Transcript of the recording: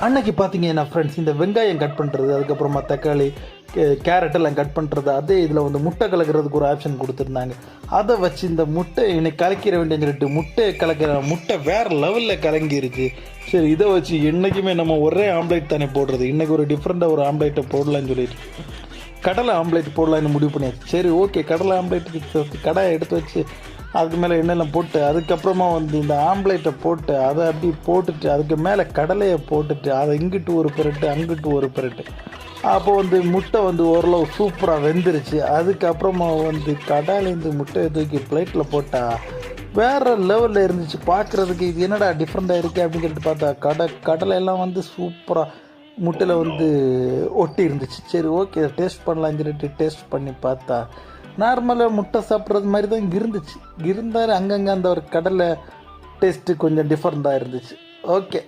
அன்னைக்கு பார்த்தீங்கன்னா ஃப்ரெண்ட்ஸ், இந்த வெங்காயம் கட் பண்ணுறது, அதுக்கப்புறமா தக்காளி, கேரட் எல்லாம் கட் பண்ணுறது, அதே இதில் வந்து முட்டை கலக்கிறதுக்கு ஒரு ஆப்ஷன் கொடுத்துருந்தாங்க. அதை வச்சு இந்த முட்டை இன்னைக்கு கலக்கிற வேண்டியன்னு சொல்லிட்டு முட்டையை கலக்கிற முட்டை வேறு லெவலில் கலங்கிருச்சு. சரி, இதை வச்சு என்றைக்குமே நம்ம ஒரே ஆம்லேட் தானே போடுறது, இன்றைக்கி ஒரு டிஃப்ரெண்ட்டாக ஒரு ஆம்லேட்டை போடலான்னு சொல்லிட்டு கடலை ஆம்லேட் போடலான்னு முடிவு பண்ணியாச்சு. சரி, ஓகே, கடலை ஆம்லேட்டுக்கு கடாயை எடுத்து வச்சு அதுக்கு மேலே எண்ணெயெல்லாம் போட்டு அதுக்கப்புறமா வந்து இந்த ஆம்லேட்டை போட்டு அதை அப்படி போட்டுட்டு அதுக்கு மேலே கடலையை போட்டுட்டு அதை இங்கிட்டு ஒரு பிரட்டு அங்கிட்டு ஒரு பிரட்டு. அப்போ வந்து முட்டை வந்து ஓரளவு சூப்பராக வெந்துருச்சு. அதுக்கப்புறமா வந்து கடாயிலேருந்து முட்டையை தூக்கி பிளேட்டில் போட்டால் வேறு லெவலில் இருந்துச்சு. பார்க்குறதுக்கு இது என்னடா டிஃப்ரெண்ட்டாக இருக்குது அப்படின்னு சொல்லிட்டு பார்த்தா கடலை எல்லாம் வந்து சூப்பராக முட்டையில் வந்து ஒட்டி இருந்துச்சு. சரி, ஓகே, டேஸ்ட் பண்ணலான்னு சொல்லிட்டு டேஸ்ட் பண்ணி பார்த்தா நார்மலாக முட்டை சாப்பிட்றது மாதிரி தான் இருந்துச்சு. இருந்தாலும் அங்கங்கே அந்த ஒரு கடலை டேஸ்ட்டு கொஞ்சம் டிஃப்ரெண்ட்டாக இருந்துச்சு. ஓகே.